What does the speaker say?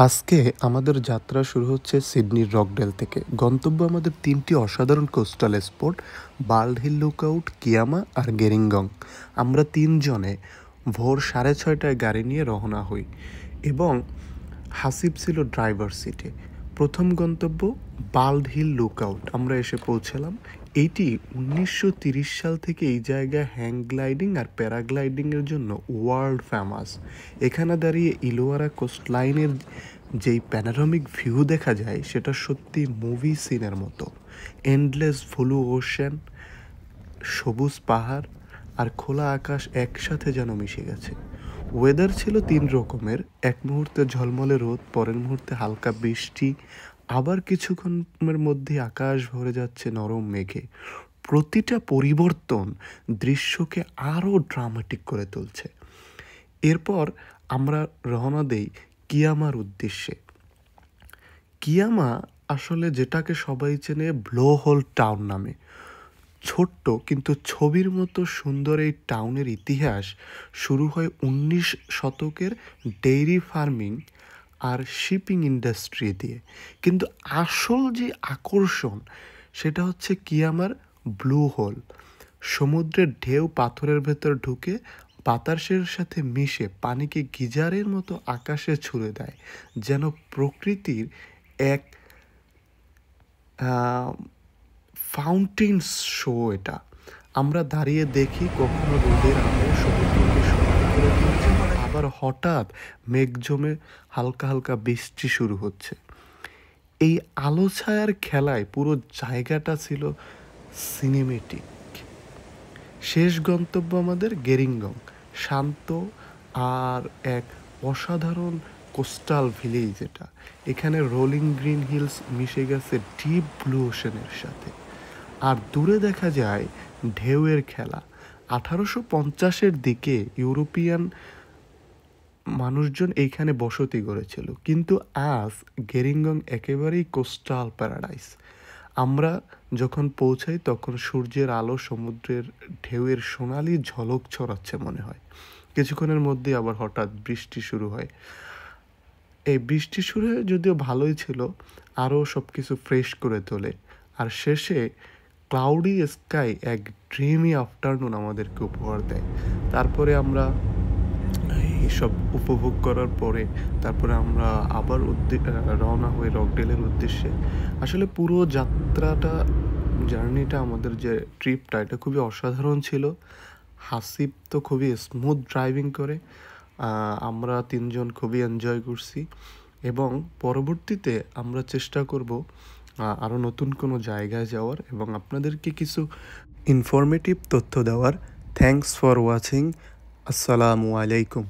আজকে আমাদের যাত্রা শুরু হচ্ছে সিডনির রকডেল থেকে। গন্তব্য আমাদের তিনটি অসাধারণ coastal spot, Bird Hill lookout, Kiama আর গেরিংগং। আমরা তিনজনে ভোর 6:30টায় গাড়ি নিয়ে রওনা হই এবং হাসিব ছিল ড্রাইভার সিটে। প্রথম গন্তব্য বার্ড হিল লুকআউট। আমরা এসে পৌঁছলাম। এইটি 1930 সাল থেকে এই জায়গায় হ্যাং গ্লাইডিং আর প্যারাগ্লাইডিংয়ের জন্য ওয়ার্ল্ড ফেমাস। এখানে দাঁড়িয়ে ইলোয়ারা কোস্টলাইনের যেই প্যানোরামিক ভিউ দেখা যায় সেটা সত্যি মুভি সিনের মতো। এন্ডলেস ব্লু ওশেন, সবুজ পাহাড় আর খোলা আকাশ একসাথে যেন মিশে গেছে। ওয়েদার ছিল তিন রকমের, এক মুহূর্তে ঝলমলে রোদ, পরের মুহূর্তে হালকা বৃষ্টি, আবার কিছুক্ষণের মধ্যে আকাশ ভরে যাচ্ছে নরম মেঘে। প্রতিটা পরিবর্তন দৃশ্যকে আরও ড্রামাটিক করে তুলছে। এরপর আমরা রওনা দেই কিয়ামার উদ্দেশ্যে। কিয়ামা আসলে যেটাকে সবাই চেনে ব্লো হোল টাউন নামে। ছোট্ট কিন্তু ছবির মতো সুন্দর এই টাউনের ইতিহাস শুরু হয় 19 শতকের ডেইরি ফার্মিং আর শিপিং ইন্ডাস্ট্রি দিয়ে। কিন্তু আসল যে আকর্ষণ সেটা হচ্ছে কিয়ামার ব্লু হোল। সমুদ্রের ঢেউ পাথরের ভেতর ঢুকে বাতাসের সাথে মিশে পানিকে গিজারের মতো আকাশে ছুঁড়ে দেয়, যেন প্রকৃতির এক ফাউন্টেন শো এটা। আমরা দাঁড়িয়ে দেখি কখনো রোদের আলো সমুদ্রকে সোনালি করে তুলছে, আবার হঠাৎ মেঘ জমে হালকা হালকা বৃষ্টি শুরু হচ্ছে। এই আলো ছায়ার খেলায় পুরো জায়গাটা ছিল সিনেমেটিক। শেষ গন্তব্য আমাদের গেরিংগং, শান্ত আর এক অসাধারণ কোস্টাল ভিলেজ এটা। এখানে রোলিং গ্রিন হিলস মিশে গেছে ডিপ ব্লু ওশেনের সাথে, আর দূরে দেখা যায় ঢেউয়ের খেলা। 1850-এর দিকে ইউরোপিয়ান মানুষজন এইখানে বসতি গড়েছিল, কিন্তু আজ গেরিংগং একেবারেই কোস্টাল প্যারাডাইস। আমরা যখন পৌঁছাই তখন সূর্যের আলো সমুদ্রের ঢেউয়ের সোনালি ঝলক ছড়াচ্ছে মনে হয়। কিছুক্ষণের মধ্যে আবার হঠাৎ বৃষ্টি শুরু হয়। এই বৃষ্টি শুরু হয়ে যদিও ভালোই ছিল, আরও সব কিছু ফ্রেশ করে তোলে। আর শেষে ক্লাউডি স্কাই এক ড্রিমি আফটারনুন আমাদেরকে উপহার দেয়। তারপরে আমরা এইসব উপভোগ করার পরে তারপরে আমরা আবার রওনা হই রকডেলের উদ্দেশ্যে। আসলে পুরো জার্নিটা আমাদের যে ট্রিপটা এটা খুবই অসাধারণ ছিল। হাসিব তো খুবই স্মুথ ড্রাইভিং করে, আমরা তিনজন খুবই এনজয় করছি এবং পরবর্তীতে আমরা চেষ্টা করব আরও নতুন কোনো জায়গায় যাওয়ার এবং আপনাদেরকে কিছু ইনফরমেটিভ তথ্য দেওয়ার। Thanks for watching. আসসালামু আলাইকুম।